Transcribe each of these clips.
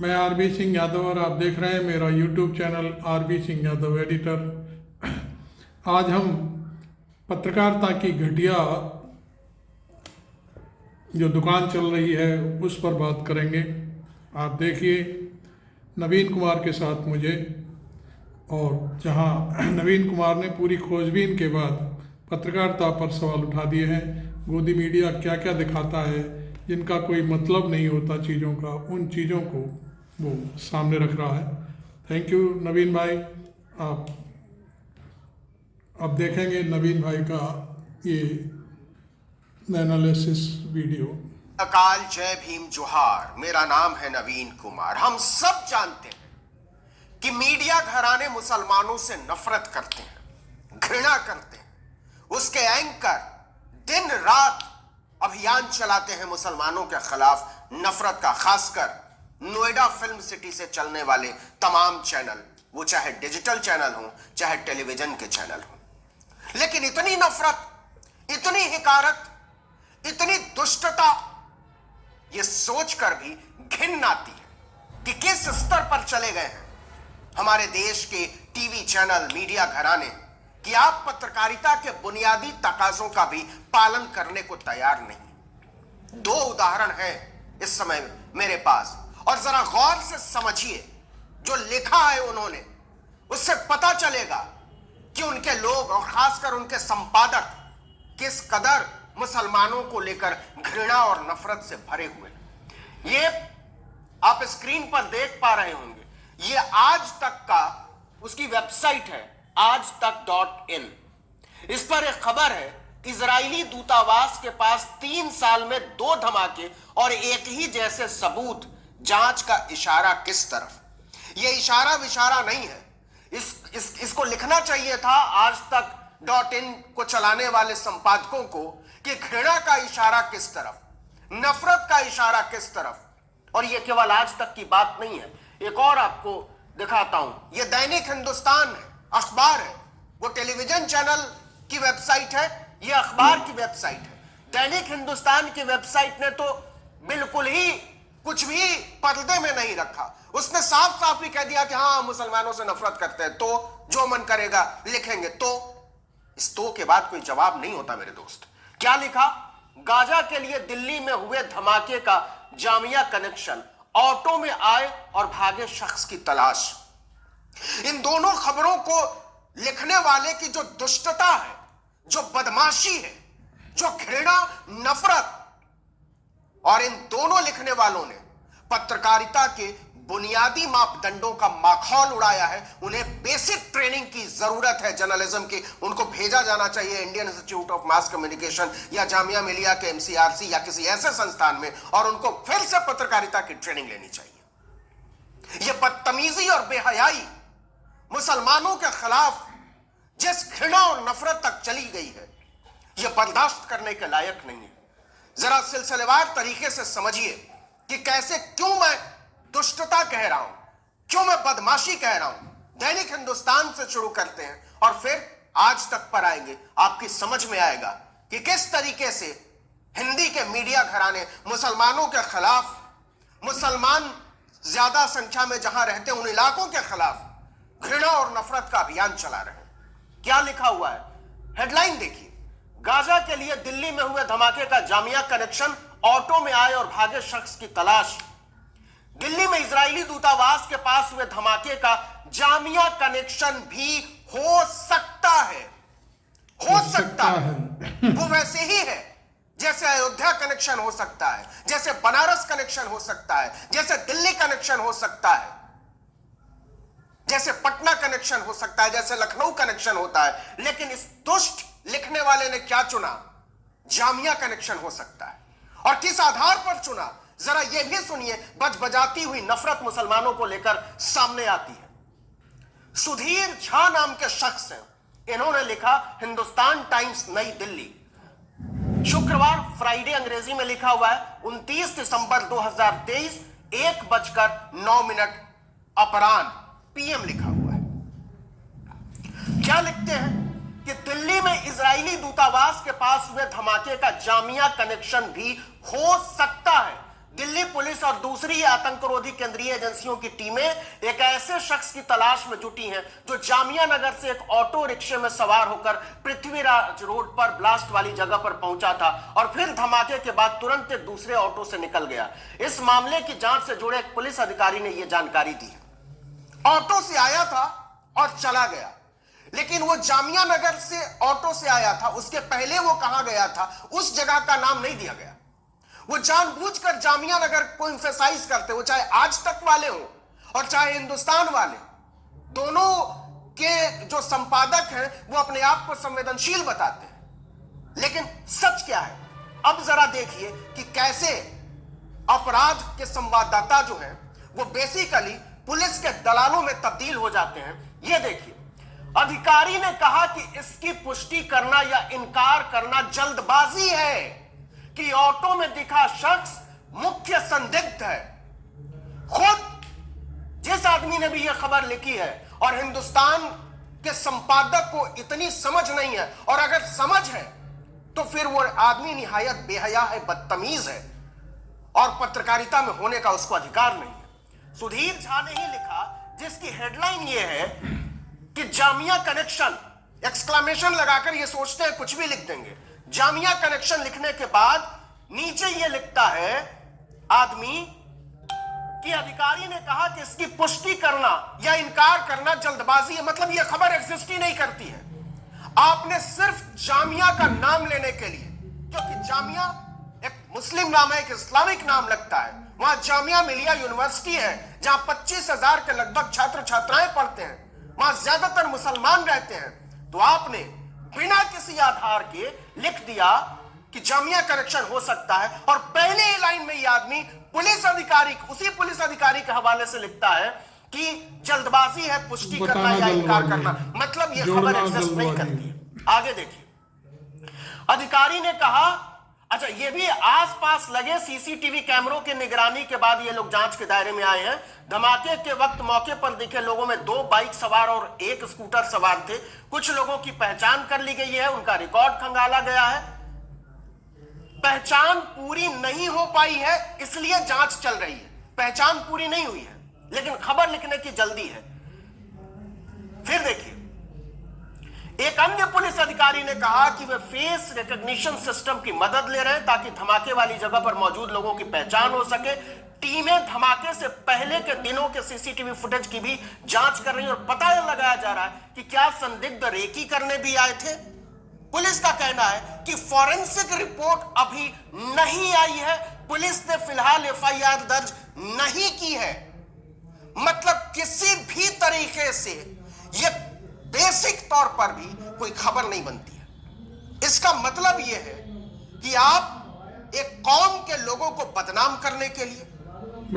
मैं आरबी सिंह यादव और आप देख रहे हैं मेरा YouTube channel RB Singh Yadav editor. आज हम पत्रकारिता की घटिया जो दुकान चल रही है उस पर बात करेंगे। आप देखिए नवीन कुमार के साथ मुझे, और जहां नवीन कुमार ने पूरी खोजबीन के बाद पत्रकारिता पर सवाल उठा दिए हैं। गोदी मीडिया क्या क्या दिखाता है जिनका कोई मतलब नहीं होता चीज़ों का, उन चीज़ों को वो सामने रख रहा है। थैंक यू नवीन भाई। आप अब देखेंगे नवीन भाई का ये एनालिसिस वीडियो। अकाल जय भीम जोहार। मेरा नाम है नवीन कुमार। हम सब जानते हैं कि मीडिया घराने मुसलमानों से नफरत करते हैं, घृणा करते हैं। उसके एंकर दिन रात अभियान चलाते हैं मुसलमानों के खिलाफ नफरत का, खासकर नोएडा फिल्म सिटी से चलने वाले तमाम चैनल, वो चाहे डिजिटल चैनल हो चाहे टेलीविजन के चैनल हो। लेकिन इतनी नफरत, इतनी हिकारत, इतनी दुष्टता, ये सोचकर भी घिन आती है कि किस स्तर पर चले गए हैं हमारे देश के टीवी चैनल, मीडिया घराने, कि आप पत्रकारिता के बुनियादी तकाजों का भी पालन करने को तैयार नहीं। दो उदाहरण हैं इस समय मेरे पास, और जरा गौर से समझिए जो लिखा है उन्होंने, उससे पता चलेगा कि उनके लोग और खासकर उनके संपादक किस कदर मुसलमानों को लेकर घृणा और नफरत से भरे हुए हैं। ये आप स्क्रीन पर देख पा रहे होंगे, ये आज तक का उसकी वेबसाइट है, आजतक.in। इस पर एक खबर है, इजरायली दूतावास के पास 3 साल में 2 धमाके और एक ही जैसे सबूत, जांच का इशारा किस तरफ। यह इशारा विशारा नहीं है, इसको लिखना चाहिए था आजतक.in को चलाने वाले संपादकों को कि घृणा का इशारा किस तरफ, नफरत का इशारा किस तरफ। और यह केवल आज तक की बात नहीं है, एक और आपको दिखाता हूं। यह दैनिक हिंदुस्तान है, अखबार है, वो टेलीविजन चैनल की वेबसाइट है, यह अखबार की वेबसाइट है। दैनिक हिंदुस्तान की वेबसाइट ने तो बिल्कुल ही कुछ भी पर्दे में नहीं रखा। उसने साफ साफ ही कह दिया कि हाँ, मुसलमानों से नफरत करते हैं, तो जो मन करेगा लिखेंगे। तो इस तो के बाद कोई जवाब नहीं होता मेरे दोस्त। क्या लिखा? गाजा के लिए दिल्ली में हुए धमाके का जामिया कनेक्शन, ऑटो में आए और भागे शख्स की तलाश। इन दोनों खबरों को लिखने वाले की जो दुष्टता है, जो बदमाशी है, जो घृणा, नफरत, और इन दोनों लिखने वालों ने पत्रकारिता के बुनियादी मापदंडों का माखौल उड़ाया है। उन्हें बेसिक ट्रेनिंग की जरूरत है जर्नलिज्म की। उनको भेजा जाना चाहिए Indian institute of mass communication या जामिया मिलिया के एमसीआरसी या किसी ऐसे संस्थान में, और उनको फिर से पत्रकारिता की ट्रेनिंग लेनी चाहिए। यह बदतमीजी और बेहयाई मुसलमानों के खिलाफ जिस घृणा और नफरत तक चली गई है, यह बर्दाश्त करने के लायक नहीं है। जरा सिलसिलेवार तरीके से समझिए कि कैसे, क्यों मैं दुष्टता कह रहा हूं, क्यों मैं बदमाशी कह रहा हूं। दैनिक हिंदुस्तान से शुरू करते हैं और फिर आज तक पर आएंगे। आपकी समझ में आएगा कि किस तरीके से हिंदी के मीडिया घराने मुसलमानों के खिलाफ, मुसलमान ज्यादा संख्या में जहां रहते हैं उन इलाकों के खिलाफ घृणा और नफरत का अभियान चला रहे हैं। क्या लिखा हुआ है? हेडलाइन देखिए, गाजा के लिए दिल्ली में हुए धमाके का जामिया कनेक्शन, ऑटो में आए और भागे शख्स की तलाश। दिल्ली में इजरायली दूतावास के पास हुए धमाके का जामिया कनेक्शन भी हो सकता है, हो सकता है। वो वैसे ही है जैसे अयोध्या कनेक्शन हो सकता है, जैसे बनारस कनेक्शन हो सकता है, जैसे दिल्ली कनेक्शन हो सकता है, जैसे पटना कनेक्शन हो सकता है, जैसे लखनऊ कनेक्शन होता है। लेकिन इस दुष्ट लिखने वाले ने क्या चुना? जामिया कनेक्शन हो सकता है। और किस आधार पर चुना? जरा यह भी सुनिए। बजबजाती हुई नफरत मुसलमानों को लेकर सामने आती है। सुधीर झा नाम के शख्स हैं, इन्होंने लिखा हिंदुस्तान टाइम्स नई दिल्ली, शुक्रवार, फ्राइडे अंग्रेजी में लिखा हुआ है, 29 दिसंबर 2023, 1:09 अपराह्न पीएम लिखा हुआ है। क्या लिखते हैं कि दिल्ली में इजरायली दूतावास के पास हुए धमाके का जामिया कनेक्शन भी हो सकता है। दिल्ली पुलिस और दूसरी आतंकरोधी केंद्रीय एजेंसियों की टीमें एक ऐसे शख्स की तलाश में जुटी हैं जो जामिया नगर से एक ऑटो रिक्शे में सवार होकर पृथ्वीराज रोड पर ब्लास्ट वाली जगह पर पहुंचा था और फिर धमाके के बाद तुरंत एक दूसरे ऑटो से निकल गया। इस मामले की जांच से जुड़े एक पुलिस अधिकारी ने यह जानकारी दी। ऑटो से आया था और चला गया, लेकिन वो जामिया नगर से ऑटो से आया था, उसके पहले वो कहां गया था उस जगह का नाम नहीं दिया गया। वो जानबूझकर जामिया नगर को एम्फेसाइज करते, वो चाहे आज तक वाले हो और चाहे हिंदुस्तान वाले, दोनों के जो संपादक हैं वो अपने आप को संवेदनशील बताते हैं। लेकिन सच क्या है, अब जरा देखिए कि कैसे अपराध के संवाददाता जो हैं वो बेसिकली पुलिस के दलालों में तब्दील हो जाते हैं। ये देखिए, अधिकारी ने कहा कि इसकी पुष्टि करना या इनकार करना जल्दबाजी है कि ऑटो में दिखा शख्स मुख्य संदिग्ध है। खुद जिस आदमी ने भी यह खबर लिखी है और हिंदुस्तान के संपादक को इतनी समझ नहीं है, और अगर समझ है तो फिर वो आदमी निहायत बेहया है, बदतमीज है और पत्रकारिता में होने का उसको अधिकार नहीं है। सुधीर झा ने ही लिखा, जिसकी हेडलाइन ये है कि जामिया कनेक्शन, एक्सक्लेमेशन लगाकर ये सोचते हैं कुछ भी लिख देंगे। जामिया कनेक्शन लिखने के बाद नीचे ये लिखता है आदमी कि अधिकारी ने कहा कि इसकी पुष्टि करना या इनकार करना जल्दबाजी है। मतलब ये खबर एग्जिस्ट ही नहीं करती है। आपने सिर्फ जामिया का नाम लेने के लिए, क्योंकि जामिया एक मुस्लिम नाम है, एक इस्लामिक नाम लगता है, वहां जामिया मिलिया यूनिवर्सिटी है जहां 25,000 के लगभग छात्र छात्राएं पढ़ते हैं, वहां ज्यादातर मुसलमान रहते हैं, तो आपने बिना किसी आधार के लिख दिया कि जामिया कनेक्शन हो सकता है। और पहले ही लाइन में ये आदमी पुलिस अधिकारी, उसी पुलिस अधिकारी के हवाले से लिखता है कि जल्दबाजी है पुष्टि करना या इनकार करना। मतलब ये खबर एग्जिस्ट नहीं करती है। आगे देखिए, अधिकारी ने कहा, अच्छा ये भी आसपास लगे सीसीटीवी कैमरों की निगरानी के बाद ये लोग जांच के दायरे में आए हैं। धमाके के वक्त मौके पर दिखे लोगों में 2 बाइक सवार और 1 स्कूटर सवार थे। कुछ लोगों की पहचान कर ली गई है, उनका रिकॉर्ड खंगाला गया है। पहचान पूरी नहीं हो पाई है इसलिए जांच चल रही है। पहचान पूरी नहीं हुई है लेकिन खबर लिखने की जल्दी है। फिर देखिए, एक अन्य पुलिस अधिकारी ने कहा कि वे फेस रिकॉग्निशन सिस्टम की मदद ले रहे हैं ताकि धमाके वाली जगह पर मौजूद लोगों की पहचान हो सके। टीमें धमाके से पहले के दिनों के सीसीटीवी फुटेज की भी जांच कर रही है और पता लगाया जा रहा है कि क्या संदिग्ध रेकी करने भी आए थे। पुलिस का कहना है कि फॉरेंसिक रिपोर्ट अभी नहीं आई है। पुलिस ने फिलहाल एफआईआर दर्ज नहीं की है। मतलब किसी भी तरीके से यह बेसिक तौर पर भी कोई खबर नहीं बनती है। इसका मतलब यह है कि आप एक कौम के लोगों को बदनाम करने के लिए,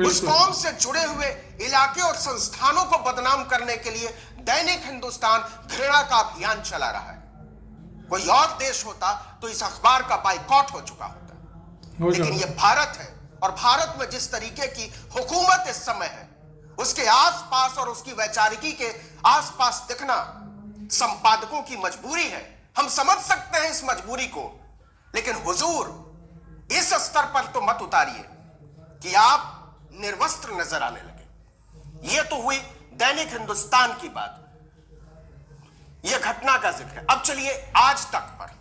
उस कौम से जुड़े हुए इलाके और संस्थानों को बदनाम करने के लिए दैनिक हिंदुस्तान घृणा का अभियान चला रहा है। कोई और देश होता तो इस अखबार का बाइकॉट हो चुका होता, लेकिन यह भारत है और भारत में जिस तरीके की हुकूमत इस समय है, उसके आसपास और उसकी वैचारिकी के आसपास दिखना संपादकों की मजबूरी है। हम समझ सकते हैं इस मजबूरी को, लेकिन हुजूर इस स्तर पर तो मत उतारिए कि आप निर्वस्त्र नजर आने लगे। यह तो हुई दैनिक हिंदुस्तान की बात, यह घटना का जिक्र है। अब चलिए आज तक पर,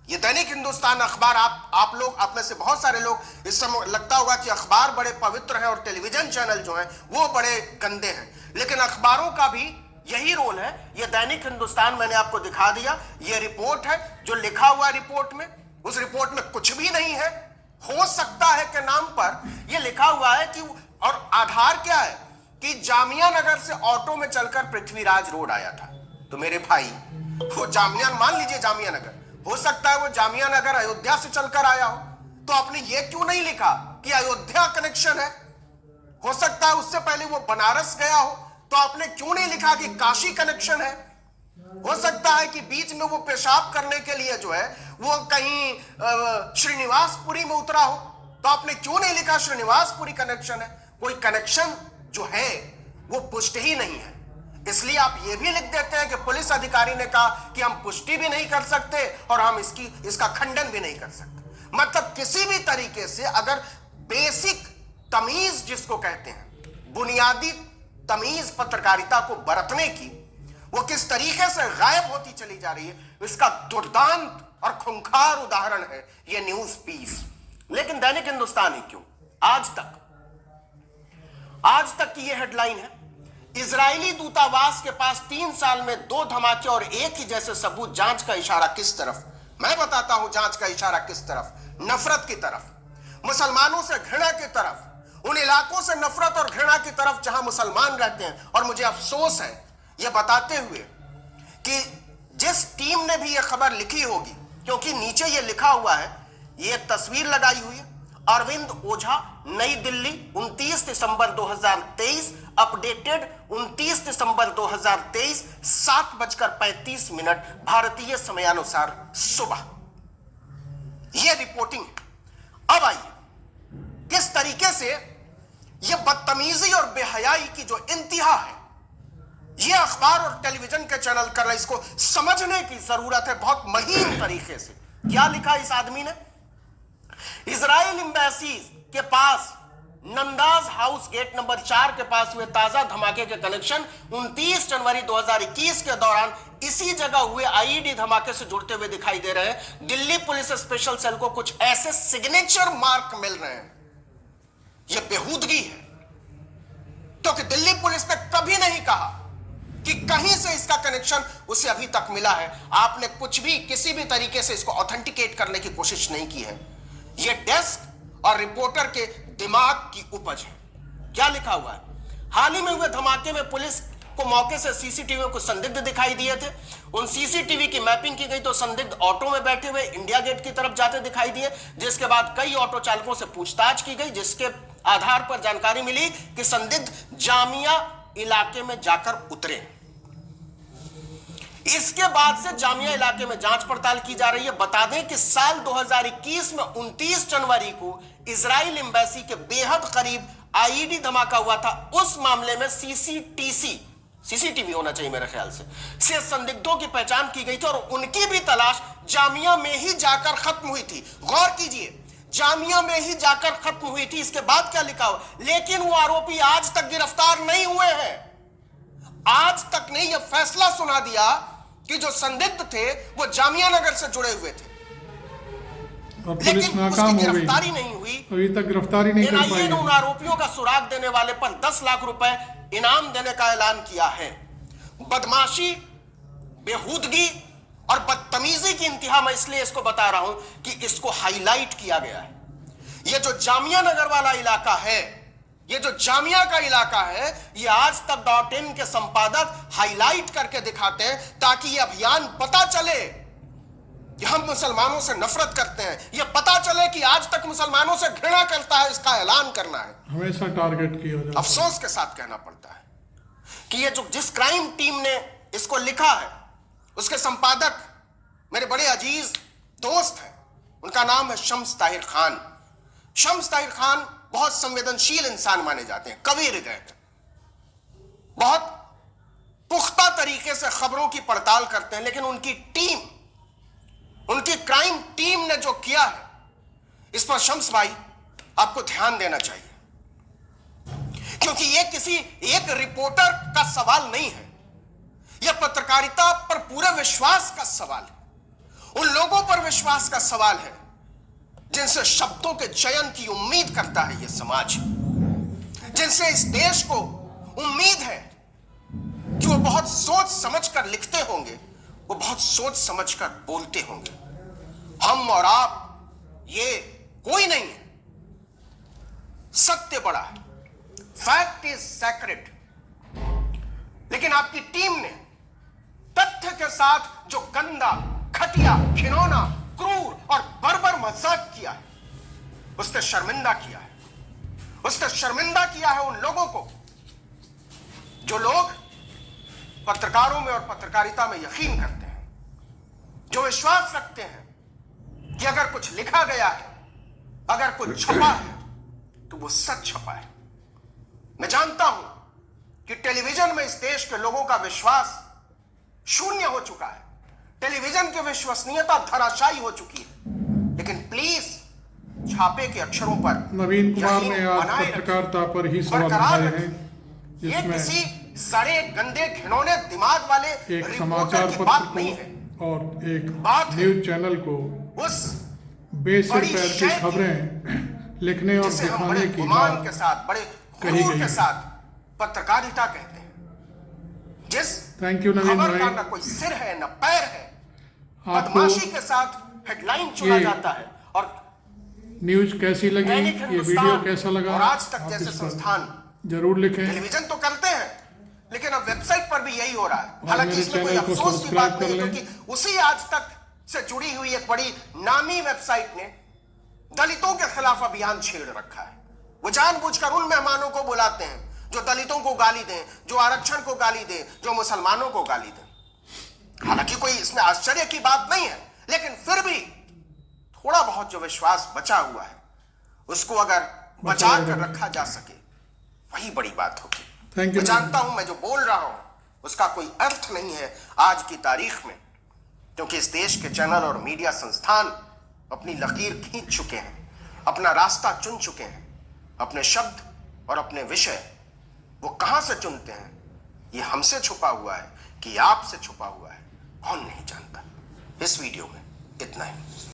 यह दैनिक हिंदुस्तान अखबार, आप लोग, आप में से बहुत सारे लोग इस समय लगता होगा कि अखबार बड़े पवित्र हैं और टेलीविजन चैनल जो हैं वो बड़े गंदे हैं, लेकिन अखबारों का भी यही रोल है। यह दैनिक हिंदुस्तान मैंने आपको दिखा दिया, यह रिपोर्ट है जो लिखा हुआ रिपोर्ट में, उस रिपोर्ट में कुछ भी नहीं है। हो सकता है के नाम पर यह लिखा हुआ है कि, और आधार क्या है कि जामिया नगर से ऑटो में चलकर पृथ्वीराज रोड आया था। तो मेरे भाई, वो जामिया, मान लीजिए जामिया नगर, हो सकता है वो जामिया नगर अयोध्या से चलकर आया हो, तो आपने ये क्यों नहीं लिखा कि अयोध्या कनेक्शन है? हो सकता है उससे पहले वो बनारस गया हो, तो आपने क्यों नहीं लिखा कि काशी कनेक्शन है? हो सकता है कि बीच में वो पेशाब करने के लिए जो है वो कहीं श्रीनिवासपुरी में उतरा हो, तो आपने क्यों नहीं लिखा श्रीनिवासपुरी कनेक्शन है? कोई कनेक्शन जो है वो पुष्टि ही नहीं है, इसलिए आप ये भी लिख देते हैं कि पुलिस अधिकारी ने कहा कि हम पुष्टि भी नहीं कर सकते और हम इसका खंडन भी नहीं कर सकते। मतलब किसी भी तरीके से अगर बेसिक तमीज जिसको कहते हैं, बुनियादी तमीज पत्रकारिता को बरतने की, वो किस तरीके से गायब होती चली जा रही है, इसका दुर्दांत और खूंखार उदाहरण है ये न्यूज पीस। लेकिन दैनिक हिंदुस्तान ही क्यों, आज तक की ये हेडलाइन है, इजरायली दूतावास के पास 3 साल में 2 धमाके और एक ही जैसे सबूत, जांच का इशारा किस तरफ? मैं बताता हूं जांच का इशारा किस तरफ, नफरत की तरफ, मुसलमानों से घृणा की तरफ, उन इलाकों से नफरत और घृणा की तरफ जहां मुसलमान रहते हैं। और मुझे अफसोस है यह बताते हुए कि जिस टीम ने भी यह खबर लिखी होगी, क्योंकि नीचे यह लिखा हुआ है, यह तस्वीर लगाई हुई है, अरविंद ओझा, नई दिल्ली, 29 दिसंबर 2023, अपडेटेड 29 दिसंबर 2023, 7:35 भारतीय समयानुसार सुबह। यह रिपोर्टिंग है। अब आइए किस तरीके से यह बदतमीजी और बेहयाई की जो इंतहा है, यह अखबार और टेलीविजन के चैनल कर रहे, इसको समझने की जरूरत है बहुत महीन तरीके से। क्या लिखा इस आदमी ने? इजराइल एम्बेसी के पास नंदाज हाउस गेट नंबर 4 के पास हुए ताजा धमाके के कनेक्शन 29 जनवरी 2021 के दौरान इसी जगह हुए आईईडी धमाके से जुड़ते हुए दिखाई दे रहे हैं। दिल्ली पुलिस स्पेशल सेल को कुछ ऐसे सिग्नेचर मार्क मिल रहे हैं, यह बेहूदगी है, क्योंकि दिल्ली पुलिस ने कभी नहीं कहा कि कहीं से इसका कनेक्शन उसे अभी तक मिला है। आपने कुछ भी किसी भी तरीके से इसको ऑथेंटिकेट करने की कोशिश नहीं की है। यह डेस्क और रिपोर्टर के दिमाग की उपज है। क्या लिखा हुआ है? हाल ही में हुए धमाके में पुलिस को मौके से सीसीटीवी में कुछ संदिग्ध दिखाई दिए थे। उन सीसीटीवी की मैपिंग की गई तो संदिग्ध ऑटो में बैठे हुए इंडिया गेट की तरफ जाते दिखाई दिए, जिसके बाद कई ऑटो चालकों से पूछताछ की गई, जिसके आधार पर जानकारी मिली कि संदिग्ध जामिया इलाके में जाकर उतरे। इसके बाद से जामिया इलाके में जांच पड़ताल की जा रही है। बता दें कि साल 2021 में 29 जनवरी को इजराइल एम्बेसी के बेहद करीब आईईडी धमाका हुआ था। उस मामले में सीसीटीवी होना चाहिए मेरे ख्याल से संदिग्धों की पहचान की गई थी और उनकी भी तलाश जामिया में ही जाकर खत्म हुई थी। गौर कीजिए, जामिया में ही जाकर खत्म हुई थी। इसके बाद क्या लिखा हुआ? लेकिन वो आरोपी आज तक गिरफ्तार नहीं हुए हैं। आज तक नहीं यह फैसला सुना दिया कि जो संदिग्ध थे वो जामिया नगर से जुड़े हुए थे, और पुलिस नाकाम हो गई, गिरफ्तारी नहीं हुई, अभी तक गिरफ्तारी नहीं कर पाई। उन आरोपियों का सुराग देने वाले पर 10 लाख रुपए इनाम देने का ऐलान किया है। बदमाशी, बेहूदगी और बदतमीजी की इंतहा मैं इसलिए इसको बता रहा हूं कि इसको हाईलाइट किया गया है। यह जो जामिया नगर वाला इलाका है, ये जो जामिया का इलाका है, ये आज तक .in के संपादक हाईलाइट करके दिखाते हैं ताकि ये अभियान पता चले कि हम मुसलमानों से नफरत करते हैं, ये पता चले कि आज तक मुसलमानों से घृणा करता है, इसका ऐलान करना है। हमेशा टारगेट किया जाता है। अफसोस के साथ कहना पड़ता है कि ये जो जिस क्राइम टीम ने इसको लिखा है, उसके संपादक मेरे बड़े अजीज दोस्त हैं, उनका नाम है शम्स ताहिर खान। शम्स ताहिर खान बहुत संवेदनशील इंसान माने जाते हैं, कवि हृदय हैं, बहुत पुख्ता तरीके से खबरों की पड़ताल करते हैं। लेकिन उनकी टीम, उनकी क्राइम टीम ने जो किया है, इस पर शम्स भाई आपको ध्यान देना चाहिए, क्योंकि यह किसी एक रिपोर्टर का सवाल नहीं है, यह पत्रकारिता पर पूरे विश्वास का सवाल है। उन लोगों पर विश्वास का सवाल है जिनसे शब्दों के चयन की उम्मीद करता है यह समाज, जिनसे इस देश को उम्मीद है कि वो बहुत सोच समझकर लिखते होंगे, वो बहुत सोच समझकर बोलते होंगे। हम और आप ये कोई नहीं है, सत्य बड़ा है, फैक्ट इज सैक्रेड। लेकिन आपकी टीम ने तथ्य के साथ जो गंदा, घटिया, घिनौना, क्रूर और बर्बर मजाक किया है, उसने शर्मिंदा किया है। उसने शर्मिंदा किया है उन लोगों को जो लोग पत्रकारों में और पत्रकारिता में यकीन करते हैं, जो विश्वास रखते हैं कि अगर कुछ लिखा गया है, अगर कुछ छपा है, तो वो सच छपा है। मैं जानता हूं कि टेलीविजन में इस देश के लोगों का विश्वास शून्य हो चुका है, टेलीविजन की विश्वसनीयता धराशायी हो चुकी है। लेकिन प्लीज छापे के अक्षरों पर नवीन कुमार यही ने आज बनाए पत्रकारिता पर ही सवाल बरकरार उठाए रखें। हैं, ये जिसमें किसी सड़े गंदे घिनौने दिमाग वाले एक रिपोर्टर समाचार की पत्र बात नहीं है। को और एक बात है न्यूज चैनल को उस बेसिर बड़ी पैर शय की की, खबरें लिखने और जिसे हम बड़े दिखाने की गुमान बात के साथ, बड़े कही गुरूर गई के है। साथ पत्रकारिता कहते हैं, जिस थैंक यू नवीन खबर का भाई। न कोई सिर है न पैर है, आपको बदमाशी के साथ हेडलाइन चुना ये जाता है और न्यूज कैसी लगी, दैनिक ये हिंदुस्तान वीडियो कैसा लगा, और आज तक आप जैसे इस पर संस्थान जरूर लिखें। टेलीविजन तो करते हैं, लेकिन अब वेबसाइट पर भी यही हो रहा है। और हालांकि मेरे इसमें कोई चैनल को अफसोस की सब्सक्राइब बात कर नहीं है, लें। क्योंकि उसी आज तक से जुड़ी हुई एक बड़ी नामी वेबसाइट ने दलितों के खिलाफ अभियान छेड़ रखा है। वो जानबूझकर उन मेहमानों को बुलाते हैं जो दलितों को गाली दें, जो आरक्षण को गाली दें, जो मुसलमानों को गाली दें। हालांकि कोई इसमें आश्चर्य की बात नहीं है, लेकिन फिर भी थोड़ा बहुत जो विश्वास बचा हुआ है उसको अगर बचा कर रखा जा सके, वही बड़ी बात होगी। Thank you. मैं जानता हूं मैं जो बोल रहा हूं उसका कोई अर्थ नहीं है आज की तारीख में, क्योंकि इस देश के चैनल और मीडिया संस्थान अपनी लकीर खींच चुके हैं, अपना रास्ता चुन चुके हैं। अपने शब्द और अपने विषय वो कहां से चुनते हैं, ये हमसे छुपा हुआ है कि आपसे छुपा हुआ है, कौन नहीं जानता। इस वीडियो में इतना ही।